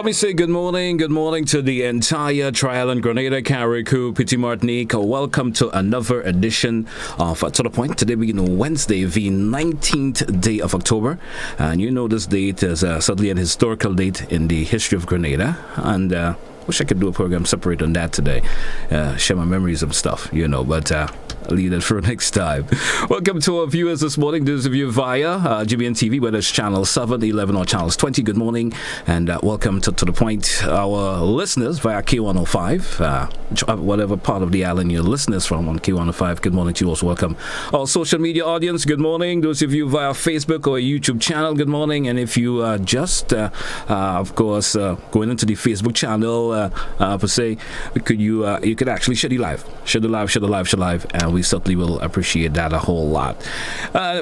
let me say good morning to the entire Trial and Grenada Carriacou, Petit Martinique. Welcome to another edition of To The Point. Today being Wednesday, the 19th day of October. And you know this date is certainly an historical date in the history of Grenada. And wish I could do a program separate on that today. Share my memories of stuff, but I'll leave that for next time. Welcome to our viewers this morning. Those of you via GBN TV, whether it's channel 7, 11 or channels 20, good morning and welcome to The Point. Our listeners via K105, whatever part of the island your listeners from on K105, good morning to you also. Welcome. Our social media audience, good morning. Those of you via Facebook or YouTube channel, good morning. And if you just, of course, going into the Facebook channel, per se, you could actually share the live, and we certainly will appreciate that a whole lot.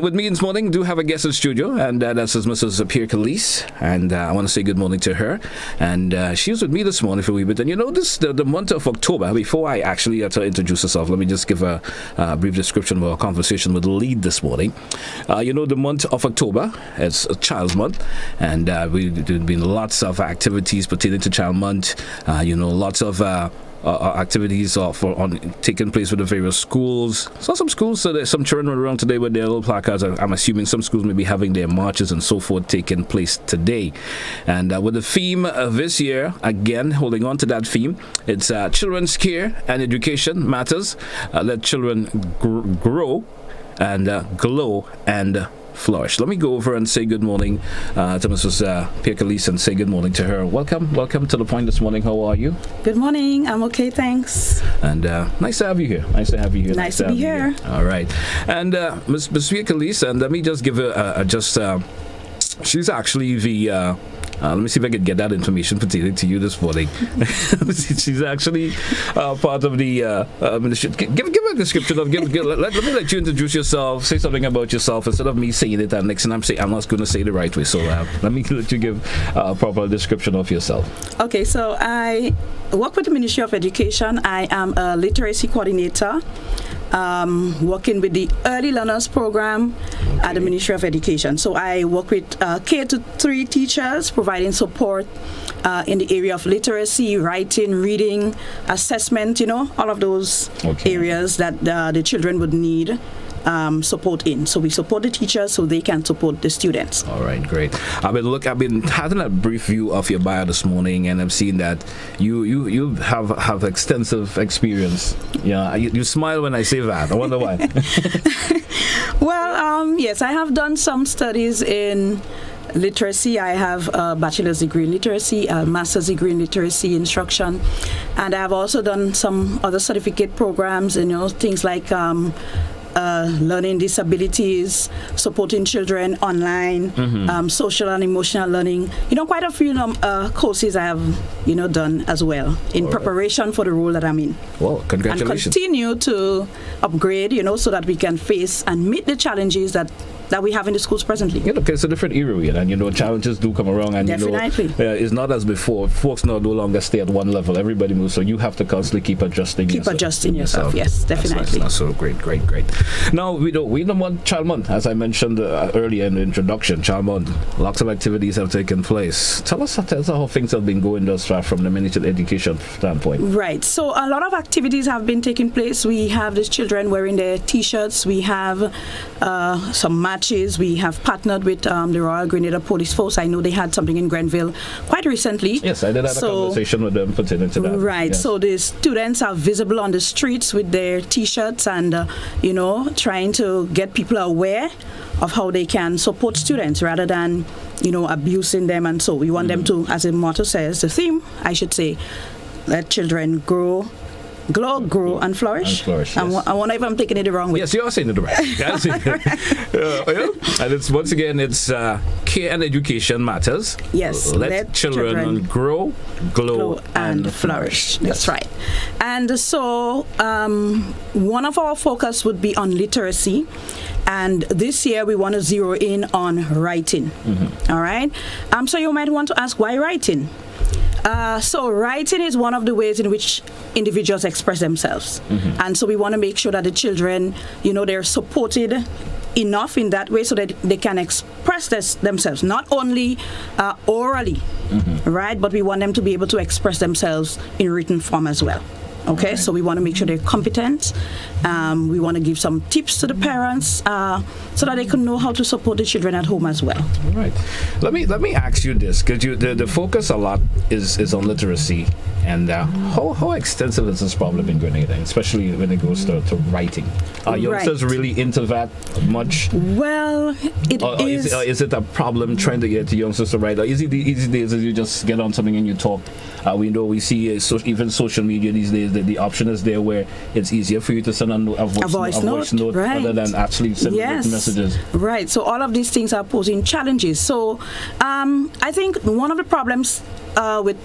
With me this morning, do have a guest in studio, and that's Mrs. Pierre, Calliste, and I want to say good morning to her. And she was with me this morning for a wee bit. And the month of October, before I actually introduce herself, let me just give a brief description of our conversation with the lead this morning. The month of October is a Child's Month, and there's been lots of activities pertaining to Child Month. Lots of activities taking place with the various schools. So some schools, so there's some children around today with their little placards. I'm assuming some schools may be having their marches and so forth taking place today. And with the theme this year, again, holding on to that theme, it's children's care and education matters. Let children grow and glow and flourish. Let me go over and say good morning to Mrs. Pierre, Calliste, and say good morning to her. Welcome to The Point this morning. How are you? Good morning. I'm okay, thanks. And nice to have you here. Nice to be here. All right. And Ms. Pierre, Calliste, and let me just give her she's actually the let me see if I can get that information pertaining to you this morning. She's actually part of the give a description of let me let you introduce yourself, say something about yourself instead of me saying it and next thing I'm not going to say it the right way, so let me let you give a proper description of yourself. Okay, so I work with the Ministry of Education. I am a literacy coordinator, working with the Early Learners Program at the Ministry of Education. So I work with K-3 teachers, providing support in the area of literacy, writing, reading, assessment, all of those areas that the children would need support in. So we support the teachers so they can support the students. All right, great. I've been having a brief view of your bio this morning, and I've seen that you have extensive experience. Yeah, you smile when I say that. I wonder why. Well, yes, I have done some studies in literacy. I have a bachelor's degree in literacy, a master's degree in literacy instruction, and I have also done some other certificate programs, things like learning disabilities, supporting children online, social and emotional learning. Quite a few courses I have, done as well in preparation for the role that I'm in. Well, congratulations. And continue to upgrade, so that we can face and meet the challenges that we have in the schools presently. It's a different era, and challenges do come around, and definitely. It's not as before. Folks no longer stay at one level. Everybody moves, so you have to constantly keep adjusting. Adjusting yourself. Yes, definitely. That's so great. Now we don't want Child Month, as I mentioned earlier in the introduction. Child Month, lots of activities have taken place. Tell us how things have been going thus far from the Ministry of Education standpoint. Right. So a lot of activities have been taking place. We have the children wearing their T-shirts. We have some matches. We have partnered with the Royal Grenada Police Force. I know they had something in Grenville quite recently. Yes, I did have a conversation with them pertaining to that. Right. Yes. So the students are visible on the streets with their T-shirts and, trying to get people aware of how they can support students rather than, abusing them. And so we want them to, as the motto says, the theme, I should say, let children grow, and flourish. Yes. I wonder if I'm taking it the wrong way. Yes, you are saying it the right way. And it's once again, it's care and education matters. Yes. Let children grow, glow, and flourish. That's right. And so one of our focus would be on literacy. And this year we want to zero in on writing. All right. So you might want to ask, why writing? So writing is one of the ways in which individuals express themselves. And so we want to make sure that the children, they're supported enough in that way so that they can express themselves, not only orally, right? But we want them to be able to express themselves in written form as well. Okay, so we want to make sure they're competent. We want to give some tips to the parents so that they can know how to support the children at home as well. Right. Let me ask you this, because the focus a lot is on literacy, and how extensive is this problem in Grenada, especially when it goes to writing? Are youngsters really into that much? Well, is it a problem trying to get the youngsters to write? Or is it the easy days as you just get on something and you talk? We see even social media these days that the option is there where it's easier for you to send a voice note right, rather than actually sending written messages. Right. So all of these things are posing challenges. So I think one of the problems with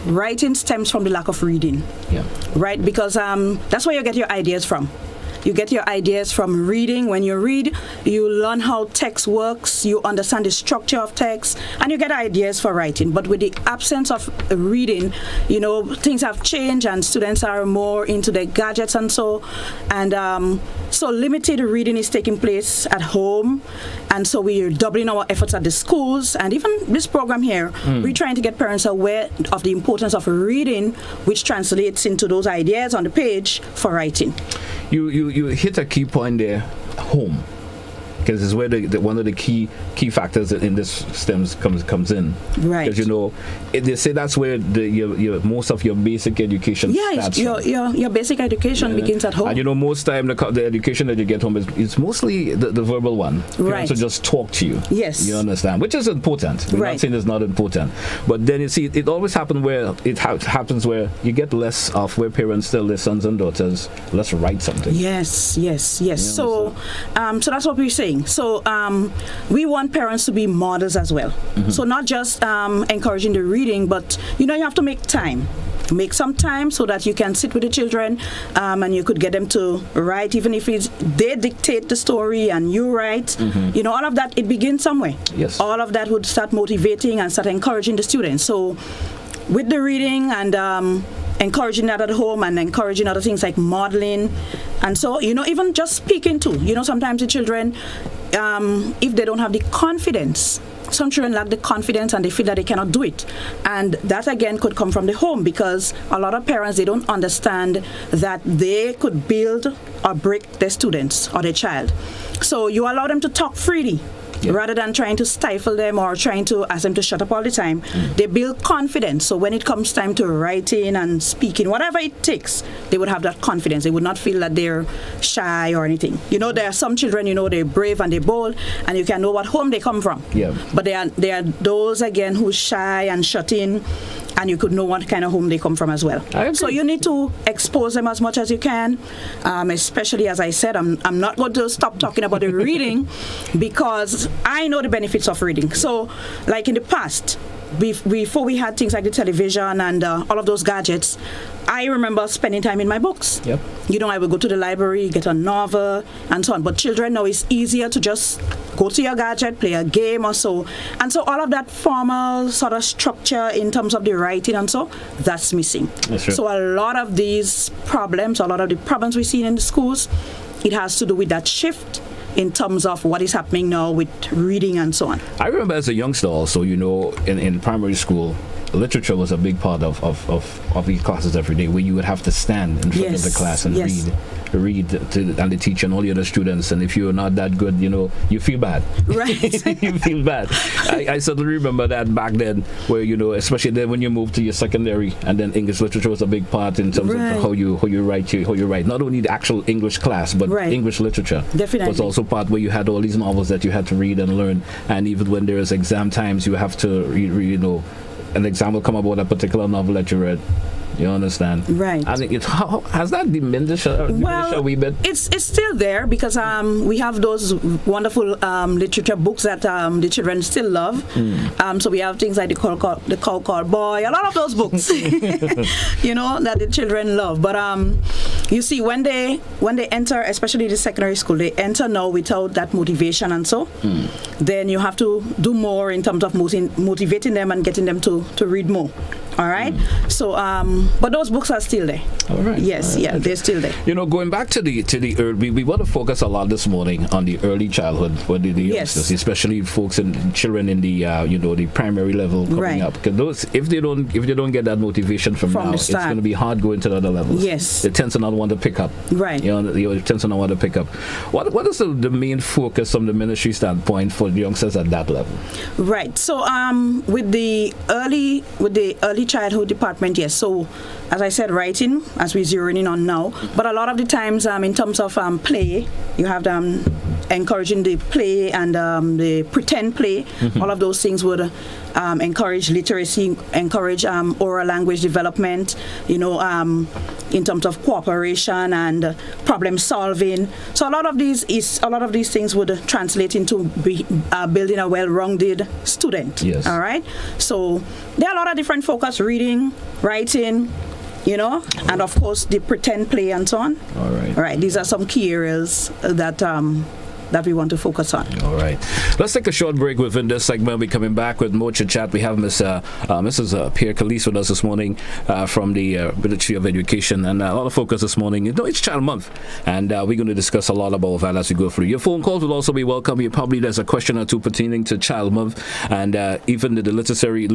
writing stems from the lack of reading. Yeah. Right. Because that's where you get your ideas from. You get your ideas from reading. When you read, you learn how text works, you understand the structure of text, and you get ideas for writing. But with the absence of reading, things have changed and students are more into their gadgets and so. And so limited reading is taking place at home. And so we're doubling our efforts at the schools. And even this program here, we're trying to get parents aware of the importance of reading, which translates into those ideas on the page for writing. You hit a key point there, home, because it's where one of the key factors in this stems comes in. Right. Because they say that's where your most of your basic education starts. Your basic education begins at home. And most time the education that you get home is mostly the verbal one. Right. So just talk to you. Yes. You understand, which is important. We're not saying it's not important, but then you see it always happens where you get less of where parents tell their sons and daughters, let's write something. Yes. So that's what we're saying. So we want parents to be models as well. So not just encouraging the reading, but you have to make time. Make some time so that you can sit with the children and you could get them to write, even if they dictate the story and you write. All of that, it begins somewhere. Yes. All of that would start motivating and start encouraging the students. So with the reading and encouraging that at home and encouraging other things like modeling. And so, even just speaking to, sometimes the children, if they don't have the confidence, some children lack the confidence and they feel that they cannot do it. And that again could come from the home, because a lot of parents, they don't understand that they could build or break their students or their child. So you allow them to talk freely. Yeah. Rather than trying to stifle them or trying to ask them to shut up all the time, they build confidence. So when it comes time to writing and speaking, whatever it takes, they would have that confidence. They would not feel that they're shy or anything. There are some children, they're brave and they're bold, and you can know what home they come from. Yeah. But there are those, again, who's shy and shut in, and you could know what kind of home they come from as well. So you need to expose them as much as you can, especially, as I said, I'm not going to stop talking about the reading, because I know the benefits of reading. So, like in the past, before we had things like the television and all of those gadgets, I remember spending time in my books. Yep. I would go to the library, get a novel, and so on. But children now, it's easier to just go to your gadget, play a game or so. And so all of that formal sort of structure in terms of the writing and so, that's missing. That's true. So a lot of these problems, a lot of the problems we see in the schools, it has to do with that shift in terms of what is happening now with reading and so on. I remember as a youngster also, in primary school, literature was a big part of these classes every day, where you would have to stand in front of the class and read to the teacher and all the other students, and if you're not that good, you feel bad. Right. You feel bad. I certainly remember that back then, where especially then when you moved to your secondary, and then English literature was a big part in terms of how you write. Not only the actual English class, but English literature. Definitely. Was also part where you had all these novels that you had to read and learn, and even when there is exam times, you have to an exam will come about a particular novel that you read. You understand? Right. I think has that diminished a wee bit? It's still there, because we have those wonderful literature books that the children still love. So we have things like the Cow Called Boy, a lot of those books, that the children love. But you see, when they enter, especially the secondary school, they enter now without that motivation, and so then you have to do more in terms of motivating them and getting them to read more. All right. So, but those books are still there. All right. Yes, all right. yeah, they're still there. Going back to the early, we want to focus a lot this morning on the early childhood for the youngsters, especially folks and children in the the primary level coming up. Because those, if they don't get that motivation from now, it's going to be hard going to the other levels. Yes. They tend to not want to pick up. Right. They tend to not want to pick up. What is the main focus from the ministry standpoint for the youngsters at that level? Right. So with the early childhood department, yes. So as I said, writing, as we're zeroing in on now, but a lot of the times in terms of play, you have them encouraging the play and the pretend play. All of those things would encourage literacy, encourage oral language development, in terms of cooperation and problem solving. So a lot of these things would translate into building a well-rounded student. Yes. All right. So there are a lot of different focus: reading, writing, and of course the pretend play and so on. All right. All right. These are some key areas that we want to focus on. All right. Let's take a short break within this segment. We're coming back with more chit-chat. We have Mrs. Pierre Calliste with us this morning from the Ministry of Education, and a lot of focus this morning. It's Child Month, and we're going to discuss a lot about that as we go through. Your phone calls will also be welcome. There's a question or two pertaining to Child Month, and even the literary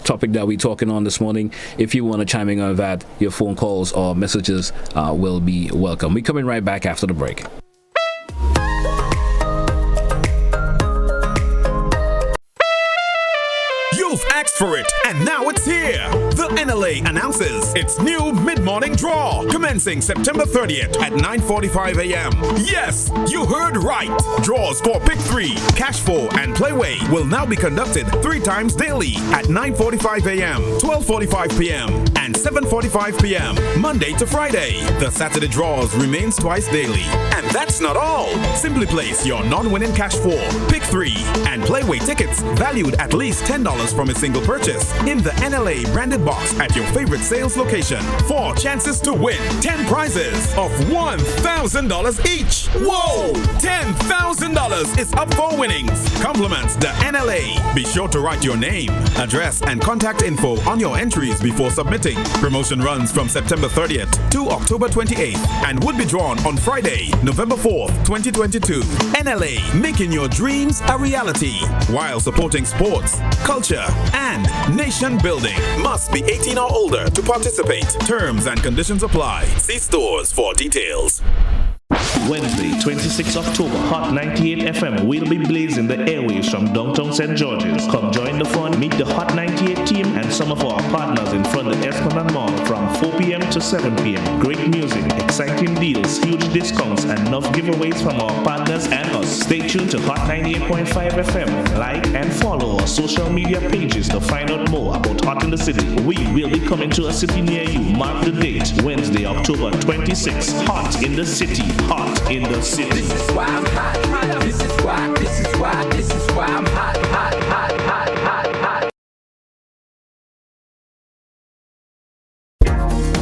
topic that we're talking on this morning. If you want to chime in on that, your phone calls or messages will be welcome. We're coming right back after the break. You've asked for it, and now it's here. The NLA announces its new mid-morning draw, commencing September 30th at 9:45 a.m. Yes, you heard right. Draws for Pick 3, Cash 4, and Playway will now be conducted 3 times daily at 9:45 a.m., 12:45 p.m., and 7:45 p.m., Monday to Friday. The Saturday draws remains twice daily. And that's not all. Simply place your non-winning Cash 4, Pick 3, and Playway tickets valued at least $10 from a single purchase in the NLA branded box at your favorite sales location for chances to win 10 prizes of $1,000 each. Whoa! $10,000 is up for winnings. Compliments the NLA. Be sure to write your name, address, and contact info on your entries before submitting. Promotion runs from September 30th to October 28th and would be drawn on Friday, November 4th, 2022. NLA, making your dreams a reality while supporting sports, culture, and nation building. Must be 18 or older to participate. Terms and conditions apply. See stores for details. Wednesday, 26 October, Hot 98 FM will be blazing the airwaves from downtown St. George's. Come join the fun, meet the Hot 98 team and some of our partners in front of the Esplanade Mall from 4 p.m. to 7 p.m. Great music, exciting deals, huge discounts, and enough giveaways from our partners and us. Stay tuned to Hot 98.5 FM. Like and follow our social media pages to find out more about Hot in the City. We will be coming to a city near you. Mark the date, Wednesday, October 26. Hot in the City. Hot in the City. This is why I'm hot. This is why I'm hot.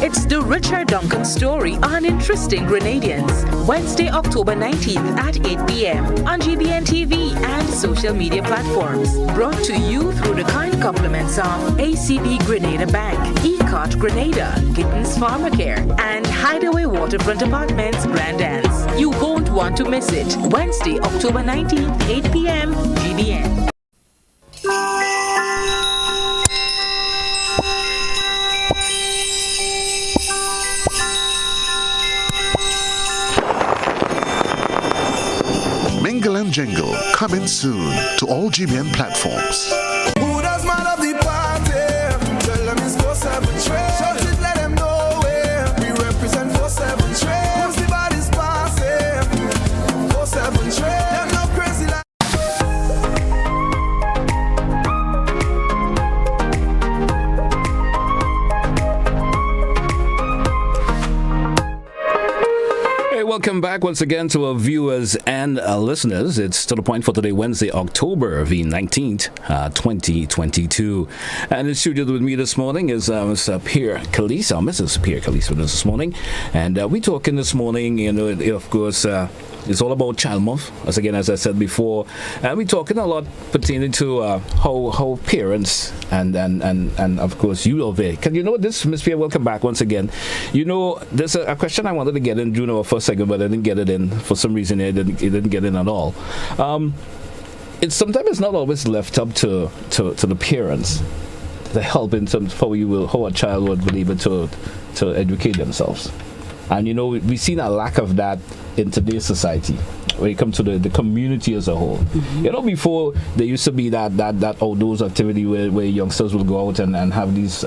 It's the Richard Duncan story on interesting Grenadians. Wednesday, October 19th at 8 p.m. on GBN TV and social media platforms. Brought to you through the kind compliments of ACB Grenada Bank, ECOT Grenada, Gittins Pharmacare, and Hideaway Waterfront Apartments Grand Dance. You won't want to miss it. Wednesday, October 19th, 8 p.m. GBN. Mingle and Jingle coming soon to all GBN platforms. Who does man of the party? Tell them it's 4-7 trade. Shout it, let them know where we represent 4-7 trade. Who's the body's passing? 4-7 trade. Them not crazy like Welcome back once again to our viewers and listeners. It's to the point for today, Wednesday, October the 19th, 2022. And in studio with me this morning is Mr. Pierre Calliste, Mrs. Pierre Calliste with us this morning. And we're talking this morning, of course, It's all about Child Month, as I said before. And we're talking a lot pertaining to how parents and of course you over there. Can you know this, Miss Pierre? Welcome back once again. You know, there's a question I wanted to get in during our first segment, but I didn't get it in for some reason. It didn't get in at all. Sometimes it's not always left up to the parents to help in terms of how a child would be able to educate themselves. And you know, we've seen a lack of that in today's society when it comes to the community as a whole. You know, before there used to be that outdoors activity where youngsters will go out and have these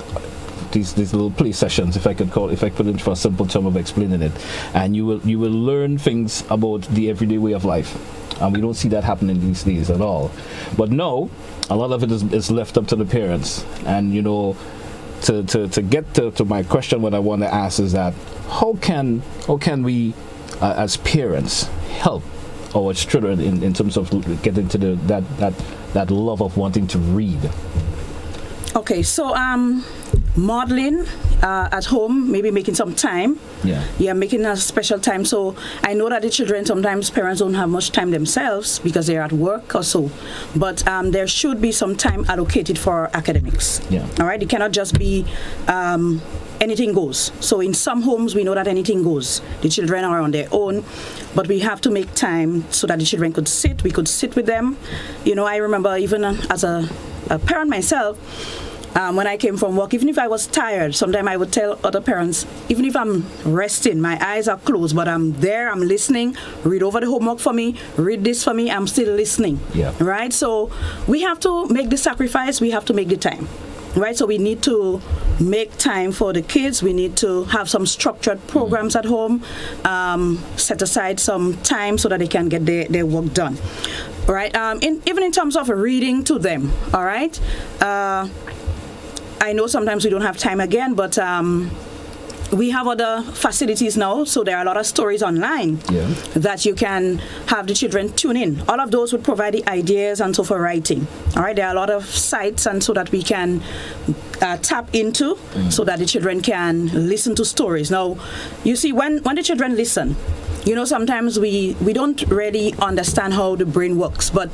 little play sessions, if I put it for a simple term of explaining it, and you will learn things about the everyday way of life. And we don't see that happening these days at all. But no, a lot of it is left up to the parents. And you know, to get to my question, what I want to ask is that how can we as parents help our children in terms of getting to that love of wanting to read? Okay, so modeling at home, maybe making some time. Yeah, making a special time. So I know that the children, sometimes parents don't have much time themselves because they're at work or so. But there should be some time allocated for academics. Yeah. All right, it cannot just be anything goes. So in some homes, we know that anything goes. The children are on their own, but we have to make time so that the children could sit. We could sit with them. You know, I remember even as a parent myself, when I came from work, even if I was tired, sometimes I would tell other parents, even if I'm resting, my eyes are closed, but I'm there, I'm listening, read over the homework for me, read this for me, I'm still listening. Yeah. Right? So we have to make the sacrifice, we have to make the time. Right? So we need to make time for the kids. We need to have some structured programs at home, set aside some time so that they can get their work done. All right? Even in terms of reading to them, all right? I know sometimes we don't have time again, but we have other facilities now, so there are a lot of stories online that you can have the children tune in. All of those would provide the ideas and so for writing. All right, there are a lot of sites and so that we can tap into so that the children can listen to stories. Now, you see, when the children listen, you know, sometimes we don't really understand how the brain works, but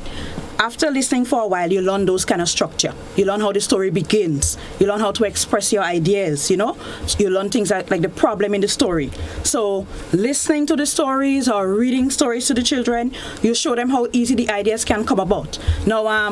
after listening for a while, you learn those kind of structure. You learn how the story begins. You learn how to express your ideas, you know. You learn things like the problem in the story. So listening to the stories or reading stories to the children, you show them how easy the ideas can come about. Now,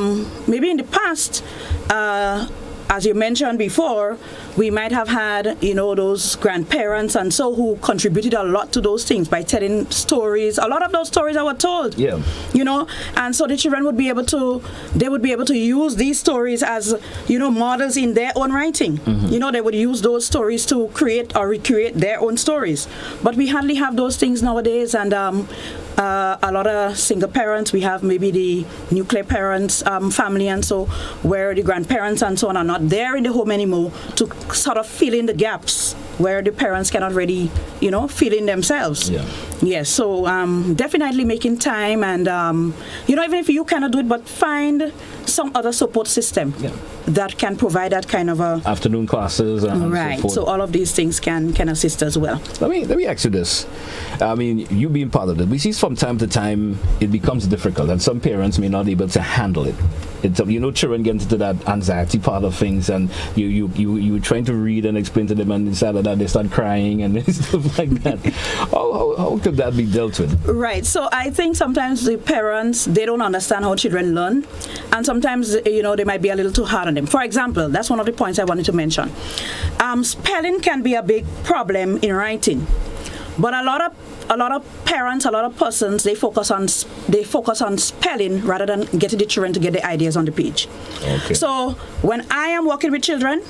maybe in the past, as you mentioned before, we might have had, you know, those grandparents and so who contributed a lot to those things by telling stories. A lot of those stories that were told, you know, and so the children would be able to use these stories as, you know, models in their own writing. You know, they would use those stories to create or recreate their own stories. But we hardly have those things nowadays, and a lot of single parents, we have maybe the nuclear parents family and so, where the grandparents and so on are not there in the home anymore to sort of fill in the gaps where the parents cannot really, you know, fill in themselves. Yes, so definitely making time, and you know, even if you cannot do it, but find some other support system that can provide that kind of a afternoon classes and right. so forth. So all of these things can assist as well. Let me ask you this. I mean, you being part of it, we see from time to time it becomes difficult, and some parents may not be able to handle it. You know, children get into that anxiety part of things, and you trying to read and explain to them, and inside of that they start crying and stuff like that. How could that be dealt with? Right. So I think sometimes the parents, they don't understand how children learn, and sometimes, you know, they might be a little too hard on them. For example, that's one of the points I wanted to mention. Spelling can be a big problem in writing, but a lot of parents, a lot of persons, they focus on spelling rather than getting the children to get the ideas on the page. Okay. So when I am working with children,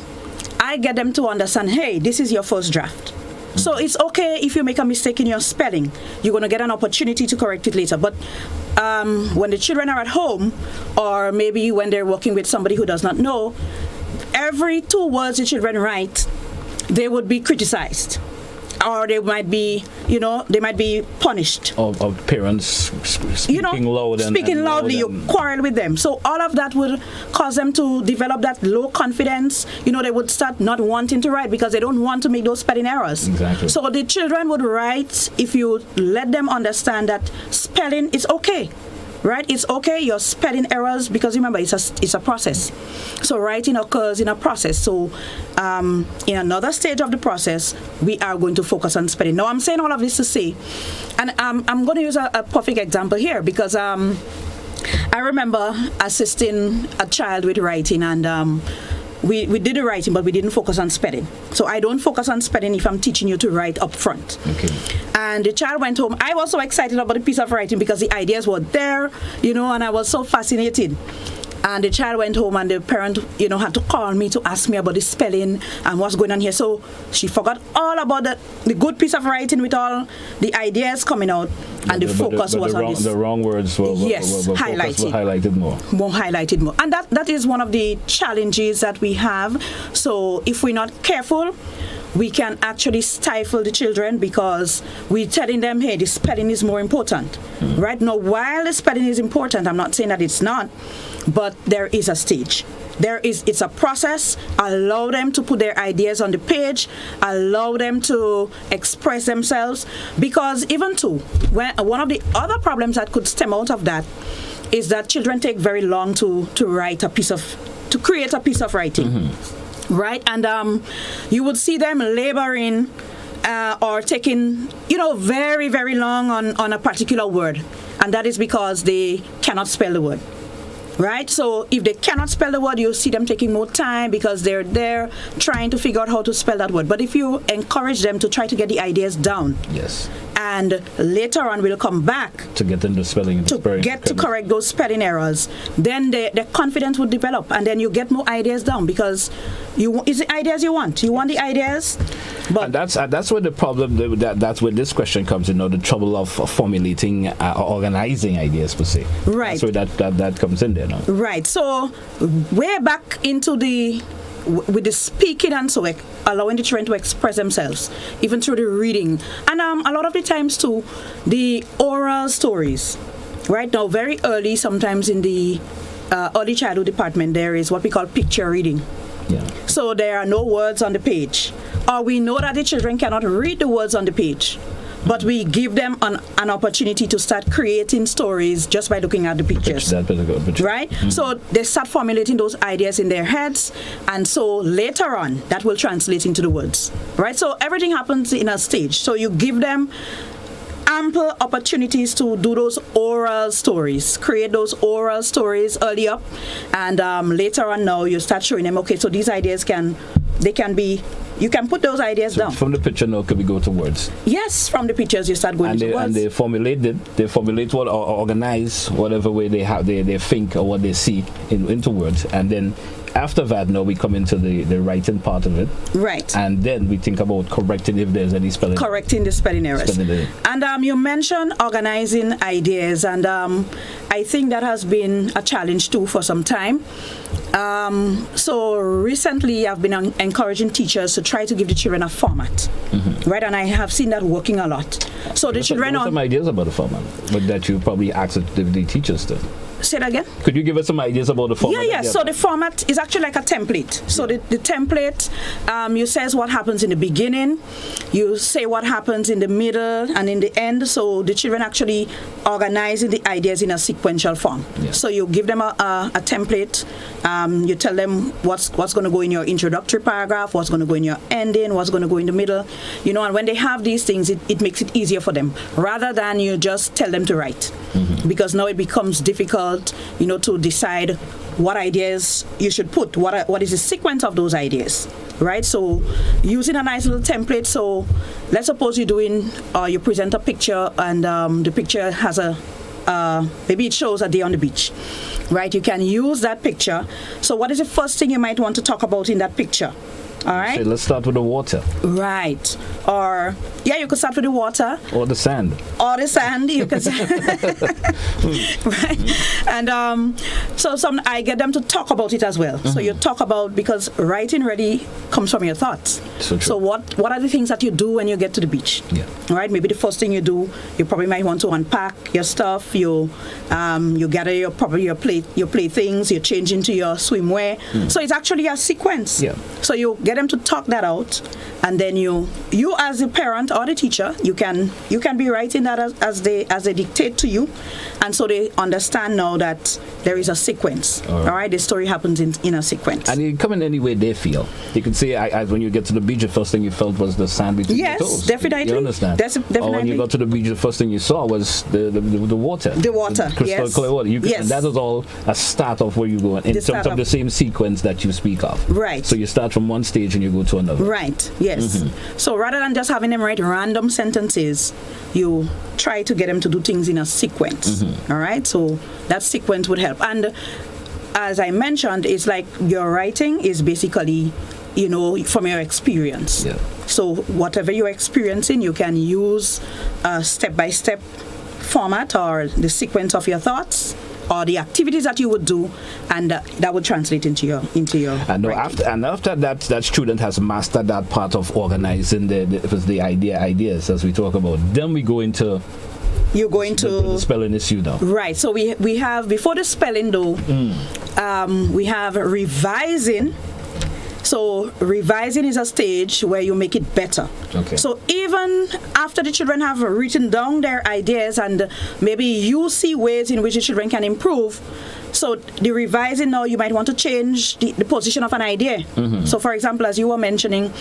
I get them to understand, hey, this is your first draft. So it's okay if you make a mistake in your spelling. You're going to get an opportunity to correct it later. But when the children are at home, or maybe when they're working with somebody who does not know, every 2 words the children write, they would be criticized. or they might be, punished. Of parents speaking loud and speaking and loudly, loud you and- quarrel with them. So all of that would cause them to develop that low confidence. They would start not wanting to write because they don't want to make those spelling errors. Exactly. So the children would write if you let them understand that spelling is okay. Right? It's okay, your spelling errors, because remember, it's a process. So writing occurs in a process. So in another stage of the process, we are going to focus on spelling. Now, I'm saying all of this to say, and I'm going to use a perfect example here, because I remember assisting a child with writing, and we did the writing, but we didn't focus on spelling. So I don't focus on spelling if I'm teaching you to write up front. Okay. And the child went home. I was so excited about the piece of writing because the ideas were there, and I was so fascinated. And the child went home, and the parent, had to call me to ask me about the spelling and what's going on here. So she forgot all about the good piece of writing with all the ideas coming out, and the focus was on this. The wrong words were highlighted more. More highlighted more. And that is one of the challenges that we have. So if we're not careful, we can actually stifle the children because we're telling them, hey, the spelling is more important. Right? Now, while the spelling is important, I'm not saying that it's not, but there is a stage. It's a process. Allow them to put their ideas on the page. Allow them to express themselves. Because even too, one of the other problems that could stem out of that is that children take very long to create a piece of writing. Right? And you would see them laboring or taking, very, very long on a particular word. And that is because they cannot spell the word. Right? So if they cannot spell the word, you see them taking more time because they're there trying to figure out how to spell that word. But if you encourage them to try to get the ideas down, yes, and later on we'll come back to get them the spelling to correct those spelling errors, then the confidence would develop, and then you get more ideas down because it's the ideas you want. You want the ideas, but and that's where the problem. That's where this question comes in. The trouble of formulating or organizing ideas per se. Right. That's where that comes in there now. Right. So way back into with the speaking and so allowing the children to express themselves, even through the reading. And a lot of the times too, the oral stories. Right now, very early, sometimes in the early childhood department, there is what we call picture reading. Yeah. So there are no words on the page. Or we know that the children cannot read the words on the page. But we give them an opportunity to start creating stories just by looking at the pictures. Right? Mm-hmm. So they start formulating those ideas in their heads, and so later on, that will translate into the words. Right? So everything happens in a stage. So you give them ample opportunities to do those oral stories, create those oral stories early up, and later on now you start showing them, okay, so these ideas you can put those ideas down. From the picture now, can we go to words? Yes, from the pictures you start going to words. And they formulate what or organize whatever way they think or what they see into words, and then after that, now we come into the writing part of it. Right. And then we think about correcting if there's any spelling. Correcting the spelling errors. And you mentioned organizing ideas, and I think that has been a challenge too for some time. So recently I've been encouraging teachers to try to give the children a format. Right? And I have seen that working a lot. So the children some ideas about the format, but that you probably asked the teachers to. Say that again? Could you give us some ideas about the format? Yeah. So the format is actually like a template. So the template, you says what happens in the beginning, you say what happens in the middle and in the end. So the children actually organizing the ideas in a sequential form. Yeah. So you give them a template. You tell them what's going to go in your introductory paragraph, what's going to go in your ending, what's going to go in the middle. And when they have these things, it makes it easier for them rather than you just tell them to write. Because now it becomes difficult, to decide what ideas you should put, what is the sequence of those ideas, right? So using a nice little template. So let's suppose you present a picture, and the picture has maybe it shows a day on the beach, right? You can use that picture. So what is the first thing you might want to talk about in that picture? All right. So let's start with the water. Right. Or yeah, you could start with the water. Or the sand. Or the sand. You could. Right. And so I get them to talk about it as well. So you talk about, because writing really comes from your thoughts. So what are the things that you do when you get to the beach? Yeah. All right. Maybe the first thing you do, you probably might want to unpack your stuff. You gather your playthings. You change into your swimwear. So it's actually a sequence. Yeah. So you get them to talk that out, and then you as a parent or the teacher, you can be writing that as they dictate to you, and so they understand now that there is a sequence. All right, the story happens in a sequence. And you come in any way they feel. You can say, when you get to the beach, the first thing you felt was the sand between your toes. Yes, definitely. You understand? Definitely. Or when you got to the beach, the first thing you saw was the water. The water, crystal clear water. Yes. And that is all a start of where you go in terms of the same sequence that you speak of. Right. So you start from one stage and you go to another. Right, yes. So rather than just having them write random sentences, you try to get them to do things in a sequence. All right, so that sequence would help. And as I mentioned, it's like your writing is basically, from your experience. Yeah. So whatever you're experiencing, you can use a step-by-step format or the sequence of your thoughts or the activities that you would do, and that would translate into your and after that student has mastered that part of organizing the ideas as we talk about, then we go into the spelling issue now. Right. So we have, before the spelling though, we have revising. So revising is a stage where you make it better. Okay. So even after the children have written down their ideas, and maybe you see ways in which the children can improve, so the revising now, you might want to change the position of an idea. So for example, as you were mentioning,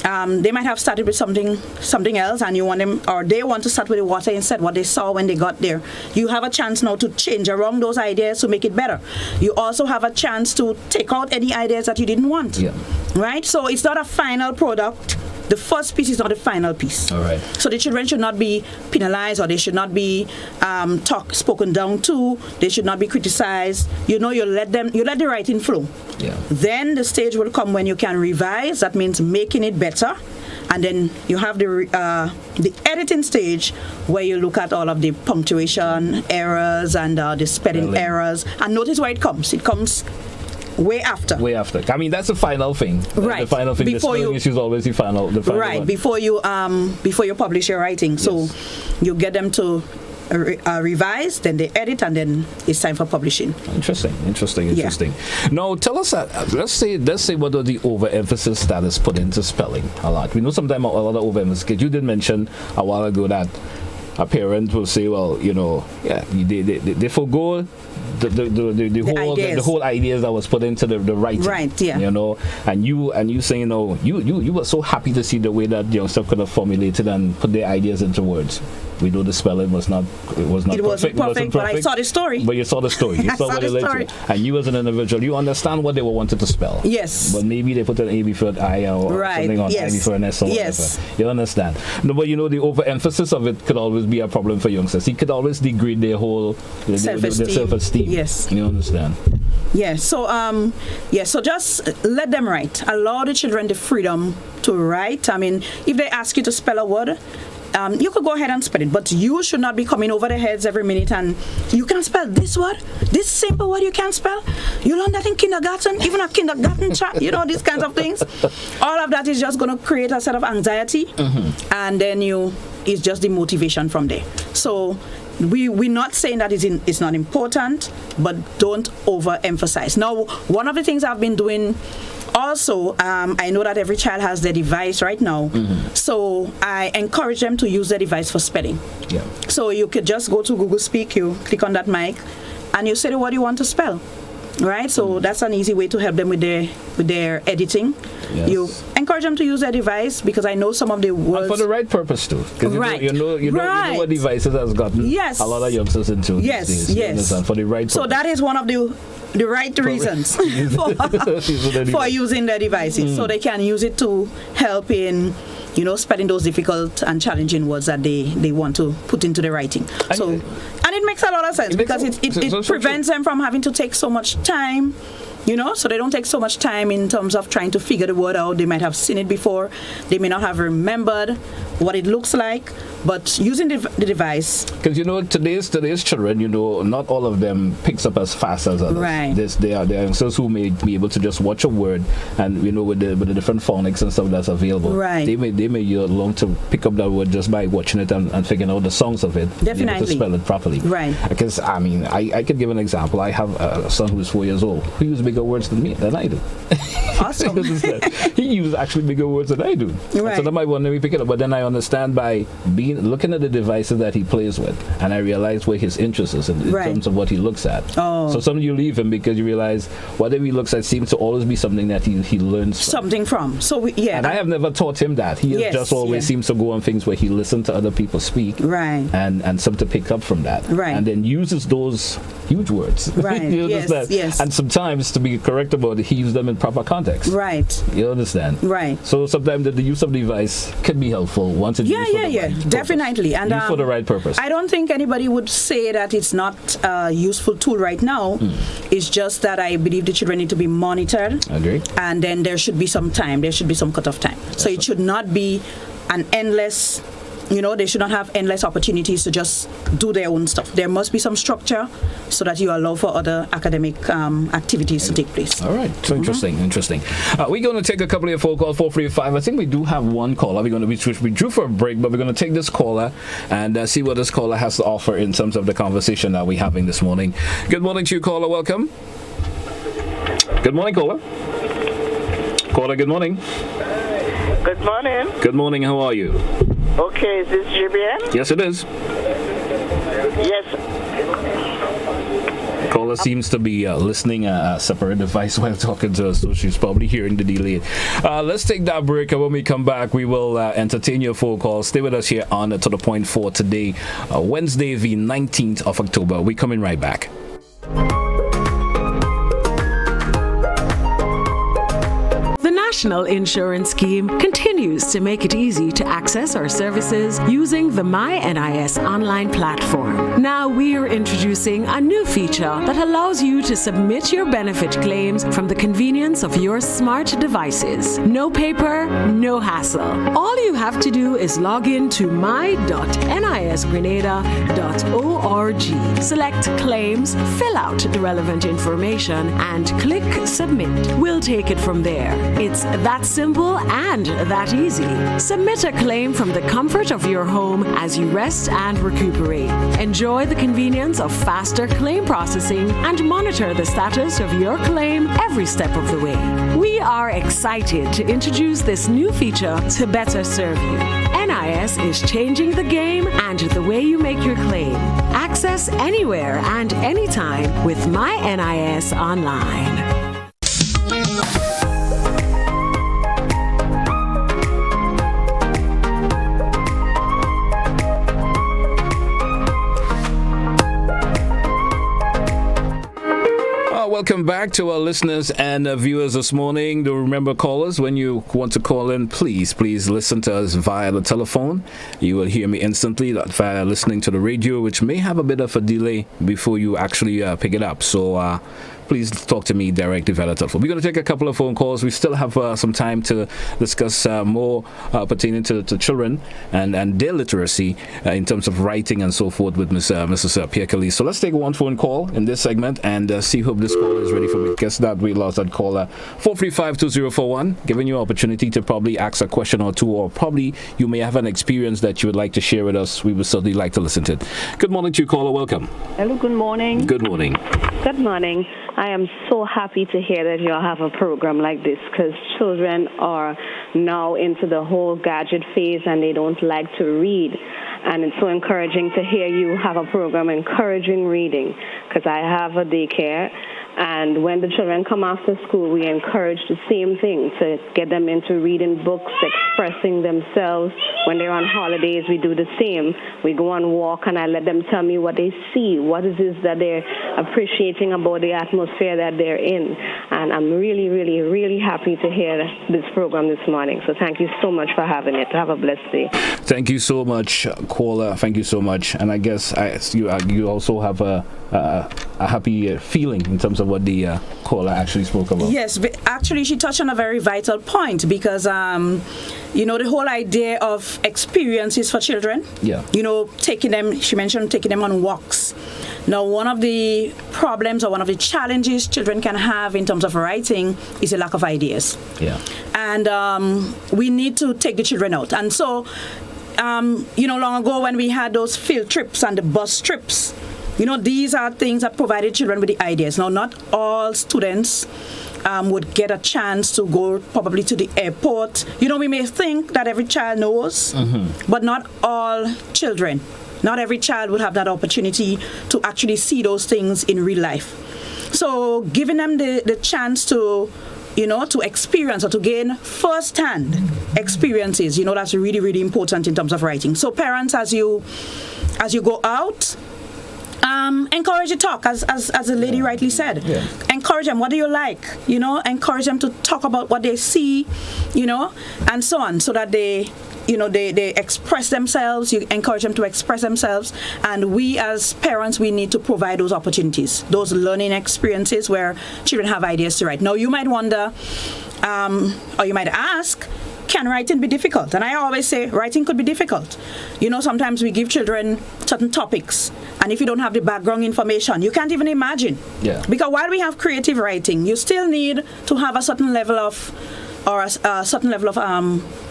they might have started with something else, and you want them, or they want to start with the water instead, what they saw when they got there. You have a chance now to change around those ideas to make it better. You also have a chance to take out any ideas that you didn't want. Yeah. Right? So it's not a final product. The first piece is not the final piece. All right. So the children should not be penalized, or they should not be spoken down to. They should not be criticized. You let the writing flow. Yeah. Then the stage will come when you can revise. That means making it better. And then you have the editing stage, where you look at all of the punctuation errors and the spelling errors. And notice where it comes. It comes way after. I mean, that's the final thing. Right. The final thing. Before the spelling issue is always the final right. one. Before you publish your writing. So you get them to revise, then they edit, and then it's time for publishing. Interesting. Yeah. Now, tell us, let's say what are the overemphasis that is put into spelling a lot. We know sometimes a lot of overemphasis. You did mention a while ago that a parent will say, well, they forgo the whole ideas that was put into the writing. Right, yeah. And you saying, you were so happy to see the way that youngster could have formulated and put their ideas into words. We know the spelling was not perfect, but I saw the story. But you saw the story. You saw what they led to. And you as an individual, you understand what they were wanted to spell. Yes. But maybe they put an A before an I or something on I before an S or whatever. You understand? No, but the overemphasis of it could always be a problem for youngsters. It could always degrade their whole self-esteem. Yes. You understand? Yeah. So so just let them write. Allow the children the freedom to write. I mean, if they ask you to spell a word, you could go ahead and spell it, but you should not be coming over their heads every minute and you can't spell this word, this simple word you can't spell. You learn that in kindergarten, even a kindergarten child, these kinds of things. All of that is just going to create a set of anxiety, and then it's just the motivation from there. So we're not saying that it's not important, but don't overemphasize. Now, one of the things I've been doing also, I know that every child has their device right now, so I encourage them to use their device for spelling. Yeah. So you could just go to Google Speak, you click on that mic, and you say the word you want to spell. Right, so that's an easy way to help them with their editing. Yes. You encourage them to use their device, because I know some of the words, and for the right purpose too. Right, you know what devices has gotten a lot of youngsters into. Yes, these days, yes. For the right purpose. So that is one of the right reasons for using their devices, so they can use it to help in spelling those difficult and challenging words that they want to put into the writing. And it makes a lot of sense, because it prevents them from having to take so much time So they don't take so much time in terms of trying to figure the word out. They might have seen it before. They may not have remembered what it looks like, but using the device. Because today's children, not all of them picks up as fast as others. Right. There are youngsters who may be able to just watch a word, and with the different phonics and stuff that's available. Right. They may learn to pick up that word just by watching it and figuring out the songs of it. Definitely. Be able to spell it properly. Right. Because I could give an example. I have a son who is 4 years old who uses bigger words than I do. Awesome. He uses actually bigger words than I do. Right. So that might wonder me pick it up, but then I understand by looking at the devices that he plays with, and I realize where his interest is in terms of what he looks at. Oh. So some of you leave him because you realize whatever he looks at seems to always be something that he learns something from. So and I have never taught him that. He just always seems to go on things where he listens to other people speak, right, and some to pick up from that, right, and then uses those huge words, right. You understand? Yes. And sometimes, to be correct about it, he uses them in proper context, right. You understand? Right. So sometimes the use of the device can be helpful once it's used for the right purpose. Definitely, and used for the right purpose. I don't think anybody would say that it's not a useful tool right now. It's just that I believe the children need to be monitored. Agree. And then there should be some time. There should be some cutoff time. So it should not be an endless. They should not have endless opportunities to just do their own stuff. There must be some structure so that you allow for other academic activities to take place. All right. So interesting. We're going to take a couple of phone calls, 435. I think we do have one caller. We drew for a break, but we're going to take this caller and see what this caller has to offer in terms of the conversation that we're having this morning. Good morning to you, caller. Welcome. Good morning, caller. Caller, good morning. Good morning. Good morning. How are you? Okay, is this GBN? Yes, it is. Yes. Caller seems to be listening a separate device while talking to us, so she's probably hearing the delay. Let's take that break, and when we come back, we will entertain your phone calls. Stay with us here on To The Point for today, Wednesday, the 19th of October. We're coming right back. The National Insurance Scheme continues to make it easy to access our services using the MyNIS online platform. Now we're introducing a new feature that allows you to submit your benefit claims from the convenience of your smart devices. No paper, no hassle. All you have to do is log in to my.nisgrenada.org. Select claims, fill out the relevant information, and click submit. We'll take it from there. It's that simple and that easy. Submit a claim from the comfort of your home as you rest and recuperate. Enjoy the convenience of faster claim processing and monitor the status of your claim every step of the way. We are excited to introduce this new feature to better serve you. NIS is changing the game and the way you make your claim. Access anywhere and anytime with MyNIS Online. Welcome back to our listeners and viewers this morning. Do remember, callers, when you want to call in, please listen to us via the telephone. You will hear me instantly via listening to the radio, which may have a bit of a delay before you actually pick it up. So please talk to me directly via the telephone. We're going to take a couple of phone calls. We still have some time to discuss more pertaining to children and their literacy in terms of writing and so forth with Mrs. Pierre Calliste. So let's take one phone call in this segment and see who this caller is ready for me. Guess that we lost that caller. 435-2041, giving you an opportunity to probably ask a question or two, or probably you may have an experience that you would like to share with us. We would certainly like to listen to it. Good morning to you, caller. Welcome. Hello, good morning. Good morning. Good morning. I am so happy to hear that you all have a program like this, because children are now into the whole gadget phase and they don't like to read. And it's so encouraging to hear you have a program encouraging reading, because I have a daycare. And when the children come after school, we encourage the same thing, to get them into reading books, expressing themselves. When they're on holidays, we do the same. We go on walk, and I let them tell me what they see, what is it that they're appreciating about the atmosphere that they're in. And I'm really, really, really happy to hear this program this morning. So thank you so much for having it. Have a blessed day. Thank you so much, caller. Thank you so much. And I guess you also have a happy feeling in terms of of what the caller actually spoke about. Yes, but actually she touched on a very vital point because, the whole idea of experiences for children, she mentioned taking them on walks. Now, one of the problems or one of the challenges children can have in terms of writing is a lack of ideas. Yeah. And we need to take the children out. And so, long ago when we had those field trips and the bus trips, these are things that provided children with the ideas. Now, not all students would get a chance to go probably to the airport. We may think that every child knows, but not all children. Not every child would have that opportunity to actually see those things in real life. So giving them the chance to, to experience or to gain first-hand experiences, that's really, really important in terms of writing. So parents, as you go out, encourage to talk, as the lady rightly said. Yeah. Encourage them. What do you like? Encourage them to talk about what they see, and so on, so that they express themselves. You encourage them to express themselves, and we as parents, we need to provide those opportunities, those learning experiences where children have ideas to write. Now, you might wonder, or you might ask, can writing be difficult? And I always say writing could be difficult. Sometimes we give children certain topics, and if you don't have the background information, you can't even imagine. Yeah. Because while we have creative writing, you still need to have a certain level of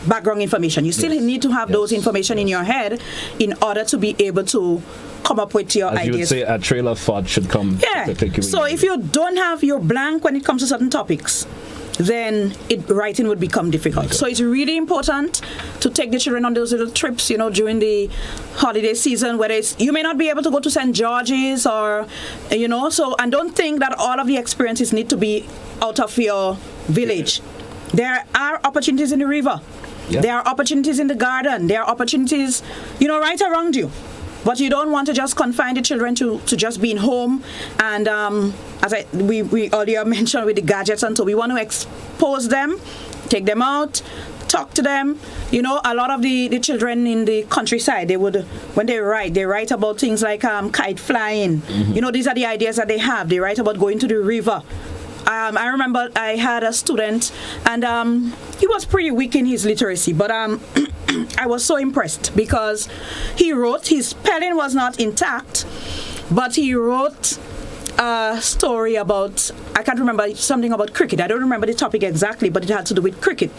background information. You still need to have those information in your head in order to be able to come up with your ideas. You would say a trail of thought should come. Yeah. So if you don't have your blank when it comes to certain topics, then writing would become difficult. Okay. So it's really important to take the children on those little trips, during the holiday season, whether you may not be able to go to St. George's or, and don't think that all of the experiences need to be out of your village. There are opportunities in the river. Yep. There are opportunities in the garden. There are opportunities, right around you. But you don't want to just confine the children to just being home. And as we earlier mentioned with the gadgets, and so we want to expose them, take them out, talk to them. A lot of the children in the countryside, when they write about things like kite flying. Mm-hmm. These are the ideas that they have. They write about going to the river. I remember I had a student, and he was pretty weak in his literacy, but I was so impressed because he wrote, his spelling was not intact, but he wrote a story about, I can't remember, something about cricket. I don't remember the topic exactly, but it had to do with cricket.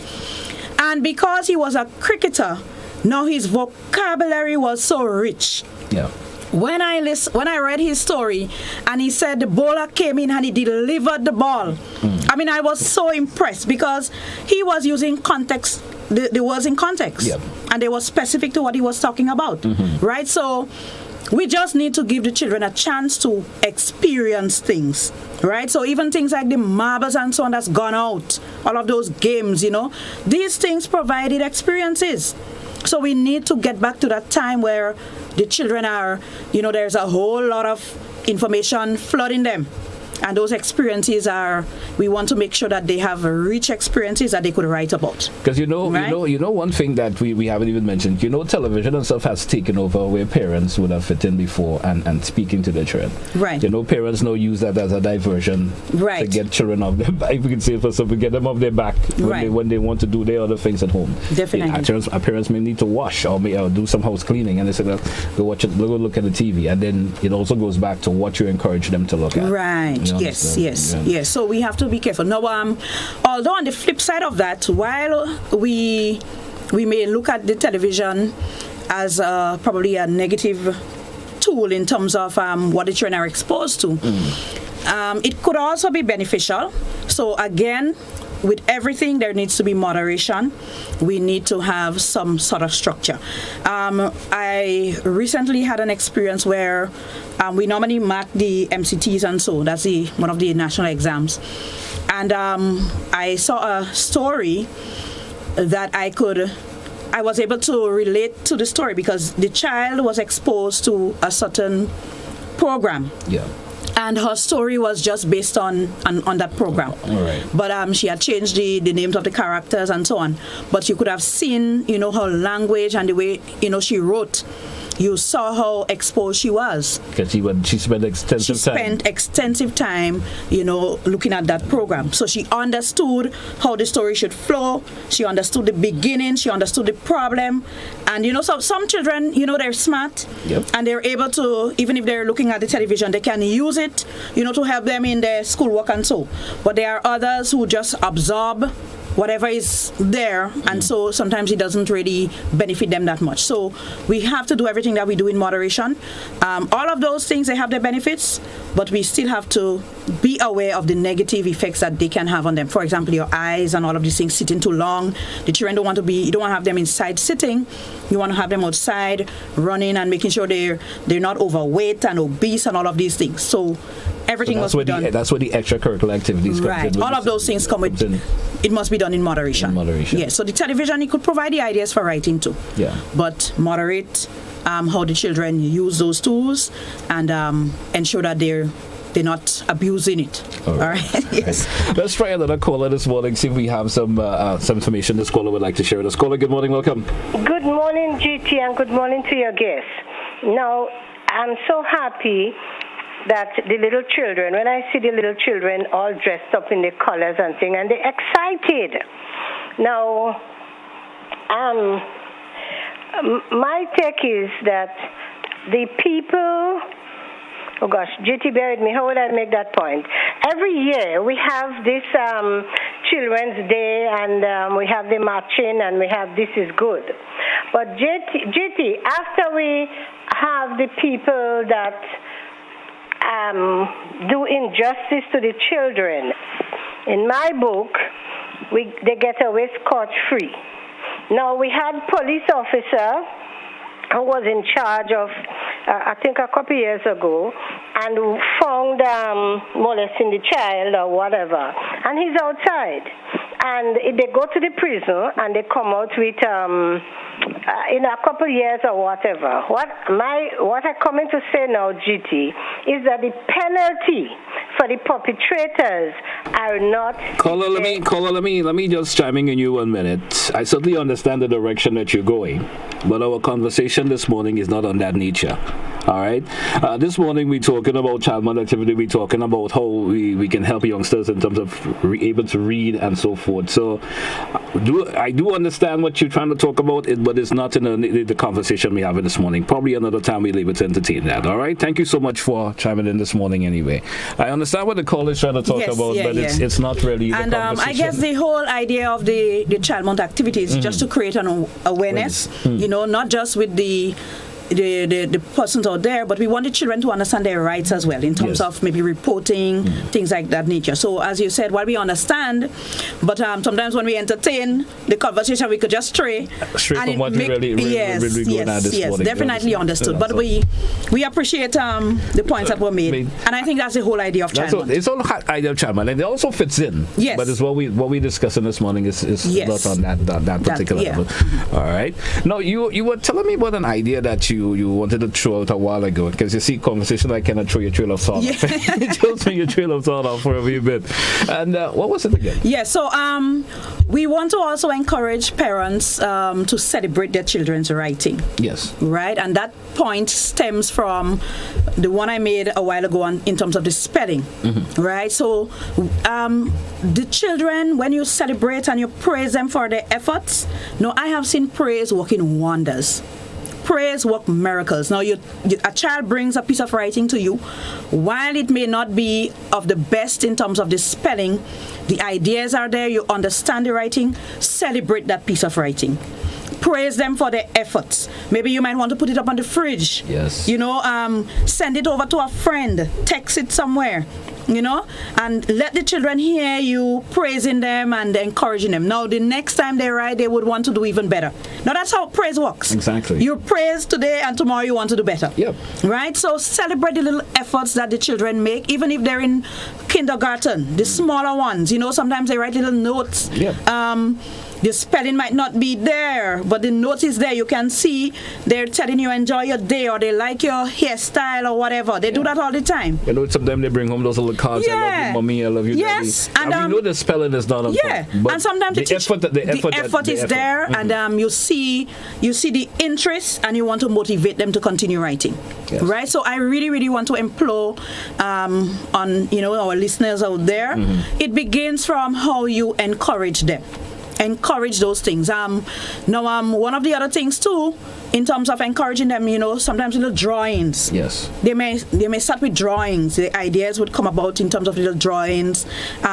And because he was a cricketer, now his vocabulary was so rich. Yeah. When I read his story, and he said the bowler came in and he delivered the ball. I mean, I was so impressed because he was using context, the words in context, and they were specific to what he was talking about, right? So we just need to give the children a chance to experience things, right? So even things like the marbles and so on that's gone out, all of those games, these things provided experiences. So we need to get back to that time where the children are, there's a whole lot of information flooding them. And those experiences we want to make sure that they have rich experiences that they could write about. Because one thing that we haven't even mentioned, television and stuff has taken over where parents would have fit in before and speaking to their children. Right. Parents now use that as a diversion to get children off their back. If we can say it for something, get them off their back when they want to do their other things at home. Definitely. Parents may need to wash or do some house cleaning, and they say, go look at the TV, and then it also goes back to what you encourage them to look at. Right. Yes. So we have to be careful. Now, although on the flip side of that, while we may look at the television as probably a negative tool in terms of what the children are exposed to, it could also be beneficial. So again, with everything, there needs to be moderation. We need to have some sort of structure. I recently had an experience where we normally mark the MCTs, and so that's one of the national exams. And I saw a story that I was able to relate to the story because the child was exposed to a certain program. Yeah. And her story was just based on that program. All right. But she had changed the names of the characters and so on. But you could have seen, her language and the way, she wrote. you saw how exposed she was. Because she spent extensive time. She spent extensive time, looking at that program. So she understood how the story should flow. She understood the beginning. She understood the problem. And, so some children, they're smart. Yep. And they're able to, even if they're looking at the television, they can use it, to help them in their schoolwork and so. But there are others who just absorb whatever is there, and so sometimes it doesn't really benefit them that much. So we have to do everything that we do in moderation. All of those things, they have their benefits, but we still have to be aware of the negative effects that they can have on them. For example, your eyes and all of these things, sitting too long. The children you don't want to have them inside sitting. You want to have them outside running and making sure they're not overweight and obese and all of these things. So everything must be done. That's where the extracurricular activities come in. Right. All of those things come with. It must be done in moderation. Yeah. So the television, it could provide the ideas for writing too. Yeah. But moderate how the children use those tools and ensure that they're not abusing it. All right. Yes. Let's try another caller this morning. See if we have some information this caller would like to share with us. Caller, good morning. Welcome. Good morning, GT, and good morning to your guests. Now, I'm so happy that the little children, when I see the little children all dressed up in the colors and things, and they're excited. Now, my take is that the people, oh gosh, GT, bear with me, how would I make that point? Every year we have this Children's Day, and we have the marching, and we have This Is Good. But GT, after we have the people that do injustice to the children, in my book, they get away scot-free. Now, we had police officer who was in charge of, I think a couple years ago, and found molesting the child or whatever. And he's outside. And they go to the prison and they come out with, in a couple years or whatever. What I'm coming to say now, GT, is that the penalty for the perpetrators are not... Caller, let me just chime in you 1 minute. I certainly understand the direction that you're going, but our conversation this morning is not on that nature. All right. This morning we're talking about child molestation activity. We're talking about how we can help youngsters in terms of able to read and so forth. So I do understand what you're trying to talk about, but it's not in the conversation we're having this morning. Probably another time we'll be able to entertain that. All right. Thank you so much for chiming in this morning anyway. I understand what the call is trying to talk about, but it's not really the conversation. I guess the whole idea of the child molestation activity is just to create an awareness, not just with the persons out there, but we want the children to understand their rights as well in terms of maybe reporting, things like that nature. So as you said, while we understand, but sometimes when we entertain the conversation, we could just stray from what we really going at this morning. Definitely understood. But we appreciate the points that were made, and I think that's the whole idea of child. It's all idea of child, and it also fits in. Yes. But it's what we discussing this morning is not on that particular level. All right. Now you were telling me about an idea that you wanted to throw out a while ago, because you see conversation I cannot throw your trail of thought off. Just throw your trail of thought off for a wee bit. And what was it again? So we want to also encourage parents to celebrate their children's writing. Yes. Right? And that point stems from the one I made a while ago in terms of the spelling. Right? So the children, when you celebrate and you praise them for their efforts, I have seen praise working wonders. Praise work miracles. Now, a child brings a piece of writing to you. While it may not be of the best in terms of the spelling, the ideas are there, you understand the writing, celebrate that piece of writing. Praise them for their efforts. Maybe you might want to put it up on the fridge. Yes. Send it over to a friend, text it somewhere. And let the children hear you praising them and encouraging them. Now, the next time they write, they would want to do even better. Now, that's how praise works. Exactly. You praise today and tomorrow you want to do better. Yep. Right? So celebrate the little efforts that the children make, even if they're in kindergarten, the smaller ones. Sometimes they write little notes. Yep. The spelling might not be there, but the note is there. You can see they're telling you enjoy your day, or they like your hairstyle or whatever. They do that all the time. You know, sometimes they bring home those little cards. Yeah. I love you, mommy. I love you, yes. daddy. And we know the spelling is not on top, but and sometimes the effort is there, Mm-hmm. and you see the interest, and you want to motivate them to continue writing. Yes. Right? So I really, really want to implore on our listeners out there. Mm-hmm. It begins from how you encourage them. Encourage those things. One of the other things too, in terms of encouraging them, sometimes little drawings. Yes. They may start with drawings. The ideas would come about in terms of little drawings.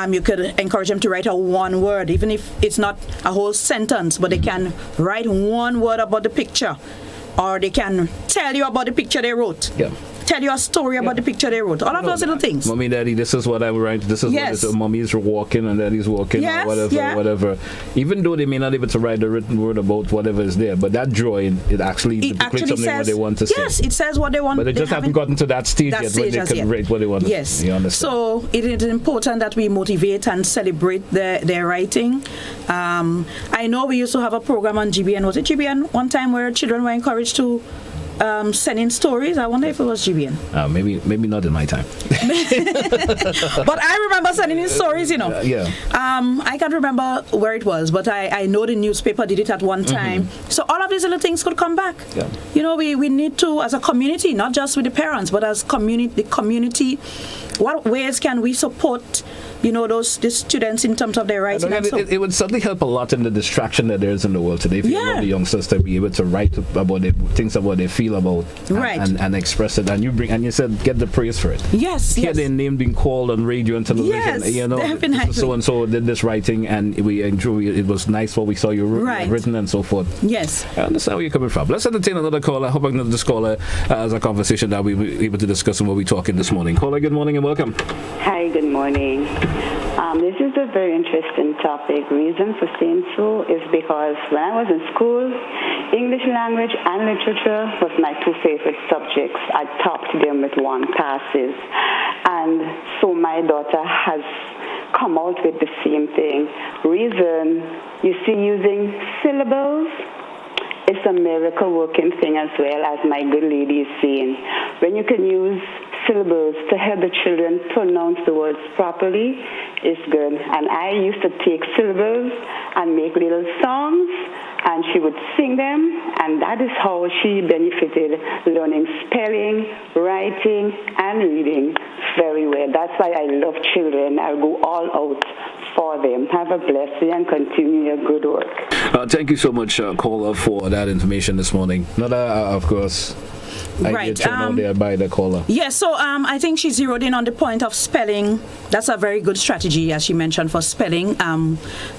You could encourage them to write a one word, even if it's not a whole sentence, but they can write one word about the picture, or they can tell you about the picture they wrote. Yeah. Tell you a story about the picture they wrote. All of those little things. Mommy, daddy, this is what I write. This is yes. what mommy's walking and daddy's walking, yes, or whatever. Even though they may not be able to write the written word about whatever is there, but that drawing, it actually depicts something says, what they want to say. Yes, it says what they want. But they just haven't gotten to that stage yet where they can write what they want to say. You understand? So it is important that we motivate and celebrate their writing. I know we used to have a program on GBN. Was it GBN one time where children were encouraged to send in stories? I wonder if it was GBN. Maybe not in my time. But I remember sending in stories, Yeah. I can't remember where it was, but I know the newspaper did it at one time. Mm-hmm. So all of these little things could come back. Yeah. We need to, as a community, not just with the parents, but as the community, what ways can we support the students in terms of their writing? It would certainly help a lot in the distraction that there is in the world today. If you want the youngsters to be able to write about things about they feel about, and express it, and you said get the praise for it. Yes, Hear their name being called on radio and television. Yes, definitely. So and so did this writing, and we enjoy it. It was nice what we saw you written and so forth. Yes, I understand where you're coming from. Let's entertain another caller. I hope I can this caller as a conversation that we'll be able to discuss and what we're talking this morning. Caller, good morning and welcome. Hi, good morning. This is a very interesting topic. Reason for saying so is because when I was in school, English language and literature was my two favorite subjects. I topped them with 1 passes. And so my daughter has come out with the same thing. Reason, you see, using syllables, it's a miracle working thing as well, as my good lady is saying. When you can use syllables to help the children pronounce the words properly, it's good. And I used to take syllables and make little songs, and she would sing them, and that is how she benefited learning spelling, writing, and reading very well. That's why I love children. I'll go all out for them. Have a blessed day and continue your good work. Thank you so much, caller, for that information this morning. Not, of course, I get you there by the caller. Yes, so I think she zeroed in on the point of spelling. That's a very good strategy, as she mentioned, for spelling,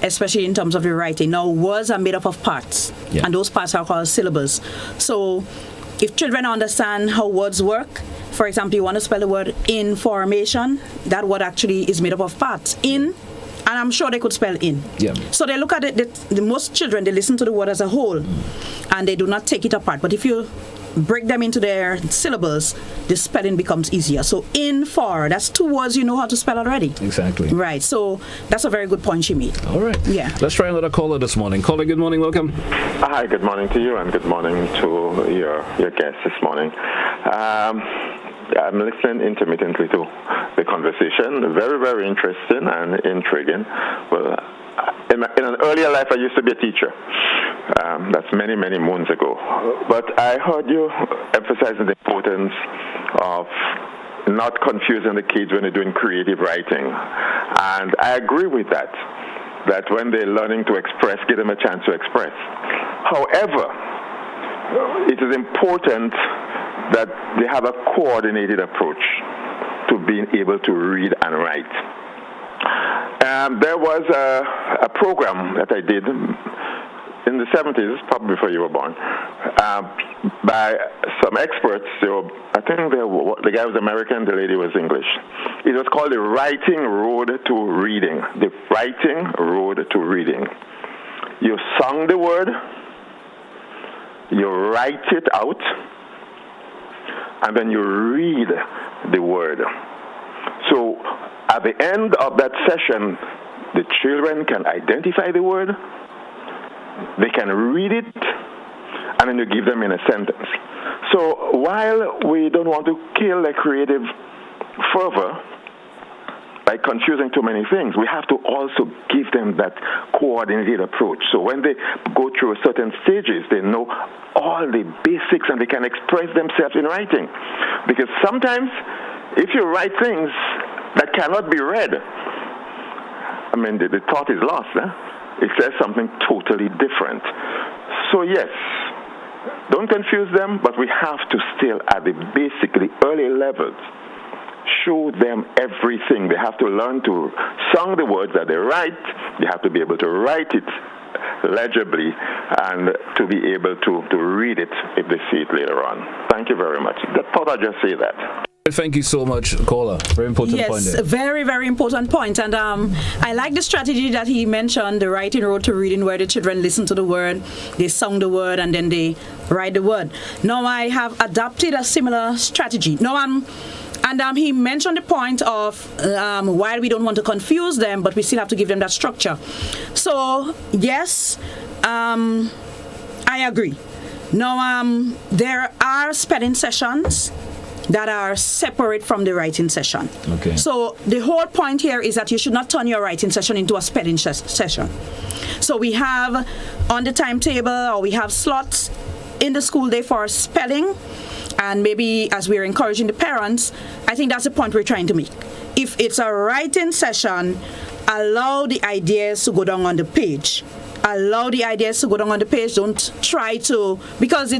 especially in terms of the writing. Now, words are made up of parts, and those parts are called syllables. So if children understand how words work, for example, you want to spell the word information, that word actually is made up of parts. In, and I'm sure they could spell in. Yeah. So they look at it, the most children, they listen to the word as a whole, and they do not take it apart. But if you break them into their syllables, the spelling becomes easier. So in, for, that's 2 words you know how to spell already. Exactly. Right. So that's a very good point she made. All right. Yeah. Let's try another caller this morning. Caller, good morning. Welcome. Hi, good morning to you, and good morning to your guest this morning. I'm listening intermittently to the conversation. Very, very interesting and intriguing. Well, in an earlier life, I used to be a teacher. That's many, many moons ago. But I heard you emphasizing the importance of not confusing the kids when they're doing creative writing. And I agree with that when they're learning to express, give them a chance to express. However, it is important that they have a coordinated approach to being able to read and write. There was a program that I did in the 70s, probably before you were born, by some experts. I think the guy was American, the lady was English. It was called the Writing Road to Reading. The Writing Road to Reading. You sung the word, you write it out, and then you read the word. So at the end of that session, the children can identify the word, they can read it, and then you give them in a sentence. So while we don't want to kill their creative fervor by confusing too many things, we have to also give them that coordinated approach. So when they go through certain stages, they know all the basics and they can express themselves in writing. Because sometimes if you write things that cannot be read, I mean, the thought is lost. It says something totally different. So yes, don't confuse them, but we have to still at the basically early levels show them everything. They have to learn to sing the words that they write. They have to be able to write it legibly and to be able to read it if they see it later on. Thank you very much. I thought I'd just say that. Thank you so much, caller. Very important point there. Yes, very, very important point. And I like the strategy that he mentioned, the writing road to reading, where the children listen to the word, they sing the word, and then they write the word. Now, I have adopted a similar strategy. Now, he mentioned the point of why we don't want to confuse them, but we still have to give them that structure. So, yes, I agree. Now, there are spelling sessions that are separate from the writing session. Okay. So the whole point here is that you should not turn your writing session into a spelling session. So we have on the timetable, or we have slots in the school day for spelling, and maybe as we're encouraging the parents, I think that's the point we're trying to make. If it's a writing session, allow the ideas to go down on the page. Allow the ideas to go down on the page. Don't try to, because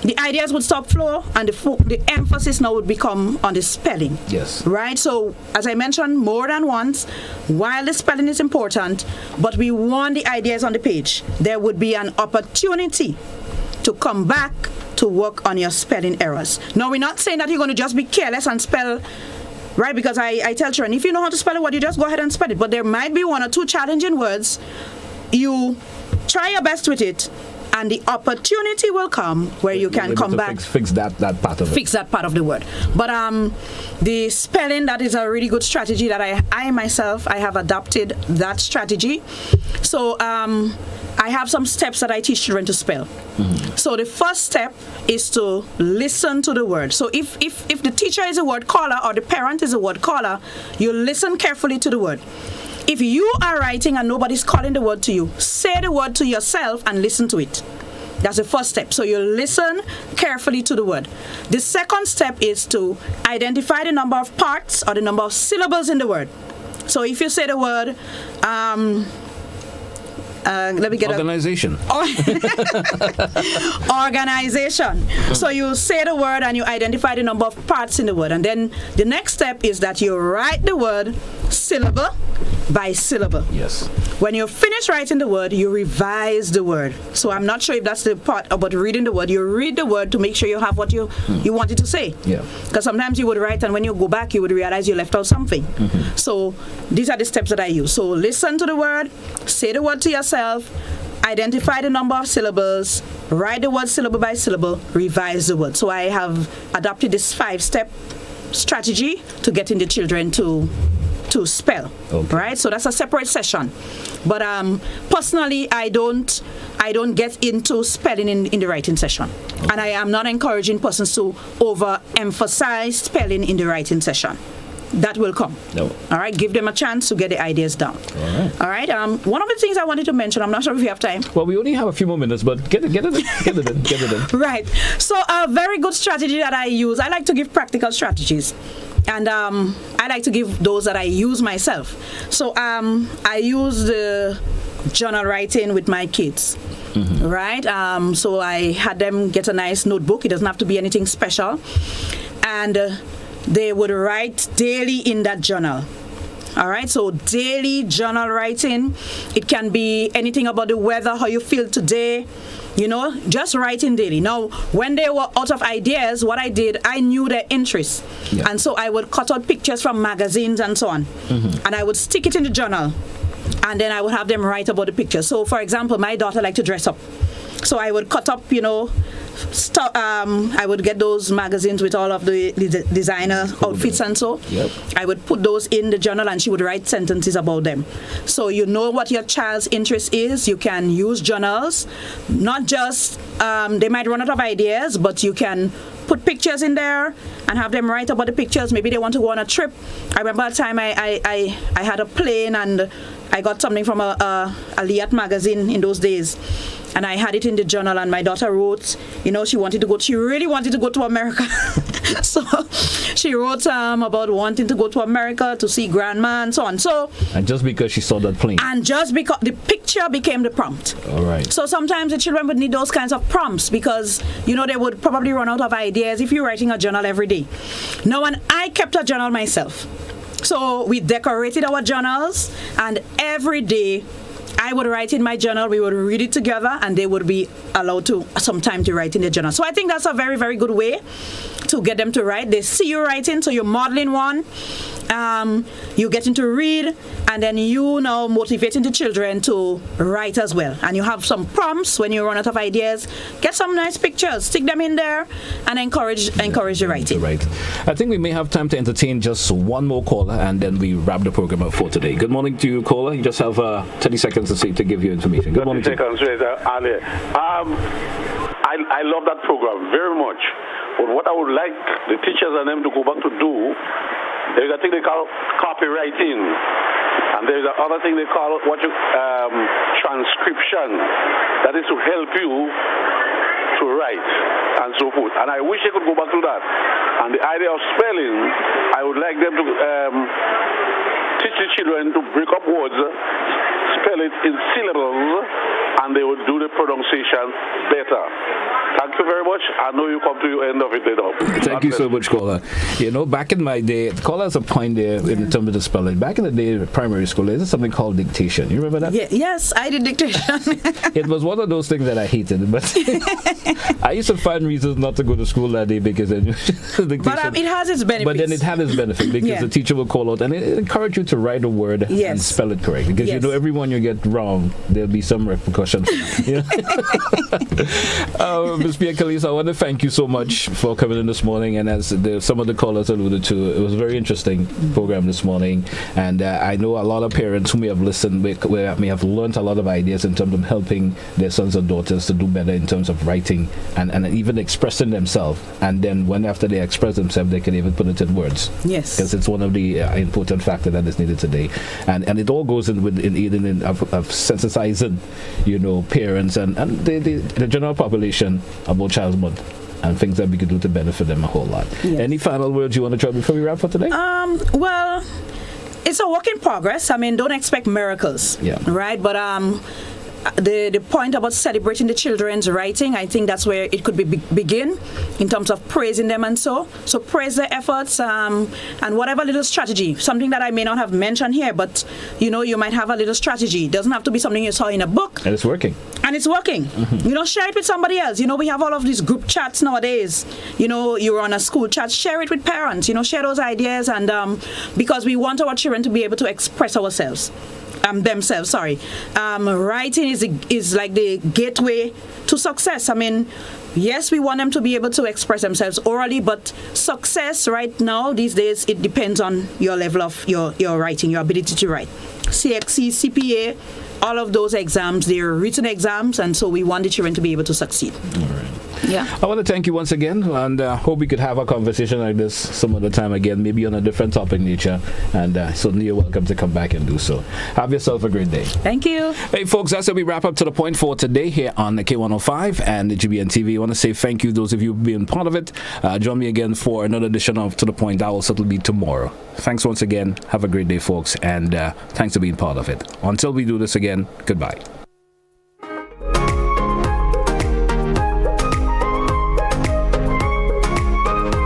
the ideas would stop flow, and the emphasis now would become on the spelling. Yes. Right? So, as I mentioned more than once, while the spelling is important, but we want the ideas on the page, there would be an opportunity to come back to work on your spelling errors. Now, we're not saying that you're going to just be careless and spell, right? Because I tell children, if you know how to spell a word, you just go ahead and spell it. But there might be one or two challenging words. You try your best with it, and the opportunity will come where you can come back. Fix that part of it. Fix that part of the word. But the spelling, that is a really good strategy that I myself have adopted that strategy. So I have some steps that I teach children to spell. Mm-hmm. So the first step is to listen to the word. So if the teacher is a word caller or the parent is a word caller, you listen carefully to the word. If you are writing and nobody's calling the word to you, say the word to yourself and listen to it. That's the first step. So you listen carefully to the word. The second step is to identify the number of parts or the number of syllables in the word. So if you say the word, let me get organization. Organization. So you say the word and you identify the number of parts in the word. And then the next step is that you write the word syllable by syllable. Yes. When you finish writing the word, you revise the word. So I'm not sure if that's the part about reading the word. You read the word to make sure you have what you wanted to say. Yeah. Because sometimes you would write and when you go back, you would realize you left out something. Mm-hmm. So these are the steps that I use. So listen to the word, say the word to yourself, identify the number of syllables, write the word syllable by syllable, revise the word. So I have adopted this 5-step strategy to getting the children to spell. Okay. Right? So that's a separate session. But personally, I don't get into spelling in the writing session. Okay. And I am not encouraging persons to overemphasize spelling in the writing session. That will come. No. All right? Give them a chance to get the ideas down. All right? One of the things I wanted to mention, I'm not sure if we have time. Well, we only have a few more minutes, but get it in. Right. So a very good strategy that I use, I like to give practical strategies. And I like to give those that I use myself. So I use the journal writing with my kids. Mm-hmm. Right? So I had them get a nice notebook. It doesn't have to be anything special. And they would write daily in that journal. All right, so daily journal writing. It can be anything about the weather, how you feel today, just writing daily. Now, when they were out of ideas, what I did, I knew their interests. Yeah. And so I would cut out pictures from magazines and so on. Mm-hmm. And I would stick it in the journal. And then I would have them write about the picture. So, for example, my daughter liked to dress up. So I would cut up, I would get those magazines with all of the designer outfits and so. Yep. I would put those in the journal and she would write sentences about them. So you know what your child's interest is. You can use journals, not just, they might run out of ideas, but you can put pictures in there and have them write about the pictures. Maybe they want to go on a trip. I remember a time I had a plane and I got something from a Liat magazine in those days. And I had it in the journal, and my daughter wrote, she really wanted to go to America. So she wrote about wanting to go to America to see grandma and so on. And just because she saw that plane. And just because the picture became the prompt. All right. So sometimes the children would need those kinds of prompts because, they would probably run out of ideas if you're writing a journal every day. Now, when I kept a journal myself, so we decorated our journals, and every day I would write in my journal, we would read it together, and they would be allowed some time to write in the journal. So I think that's a very, very good way to get them to write. They see you writing, so you're modeling one. You getting to read, and then you now motivating the children to write as well. And you have some prompts when you run out of ideas. Get some nice pictures, stick them in there, and encourage the writing. Right. I think we may have time to entertain just one more caller, and then we wrap the program up for today. Good morning to you, caller. You just have 30 seconds to give you information. Good morning to you. I love that program very much. But what I would like the teachers and them to go back to do, there's a thing they call copywriting, and there's another thing they call transcription. That is to help you to write and so forth. And I wish they could go back to that. And the idea of spelling, I would like them to teach the children to break up words, spell it in syllables, and they would do the pronunciation better. Thank you very much. I know you come to the end of it now. Thank you so much, caller. Back in my day, caller has a point there in terms of the spelling. Back in the day, in primary school, there's something called dictation. You remember that? Yes, I did dictation. It was one of those things that I hated, but I used to find reasons not to go to school that day because dictation. But it has its benefits. But then it had its benefit because the teacher will call out and it encouraged you to write a word and spell it correctly. Because every one you get wrong, there'll be some repercussion. Ms. Pierre, Calliste, I want to thank you so much for coming in this morning. And as some of the callers alluded to, it was a very interesting program this morning. And I know a lot of parents who may have listened may have learned a lot of ideas in terms of helping their sons and daughters to do better in terms of writing and even expressing themselves. And then after they express themselves, they can even put it in words. Yes. Because it's one of the important factors that is needed today. And it all goes in aiding of sensitizing, parents and the general population about Child's Month and things that we could do to benefit them a whole lot. Yes. Any final words you want to try before we wrap for today? Well, it's a work in progress. Don't expect miracles. Yeah. Right? But the point about celebrating the children's writing, I think that's where it could begin in terms of praising them and so praise their efforts and whatever little strategy, something that I may not have mentioned here, but you might have a little strategy. It doesn't have to be something you saw in a book. And it's working. Mm-hmm. Share it with somebody else. We have all of these group chats nowadays. You're on a school chat, share it with parents, share those ideas, and because we want our children to be able to express themselves. Writing is like the gateway to success. Yes, we want them to be able to express themselves orally, but success right now, these days, it depends on your level of your writing, your ability to write. CXC, CPA, all of those exams, they're written exams, and so we want the children to be able to succeed. All right. Yeah. I want to thank you once again, and hope we could have a conversation like this some other time again, maybe on a different topic nature, and certainly you're welcome to come back and do so. Have yourself a great day. Thank you. Hey folks, that's how we wrap up To The Point for today here on the K105 and the GBN TV. I want to say thank you those of you being part of it. Join me again for another edition of To The Point. That will certainly be tomorrow. Thanks once again. Have a great day, folks, and thanks for being part of it. Until we do this again, goodbye.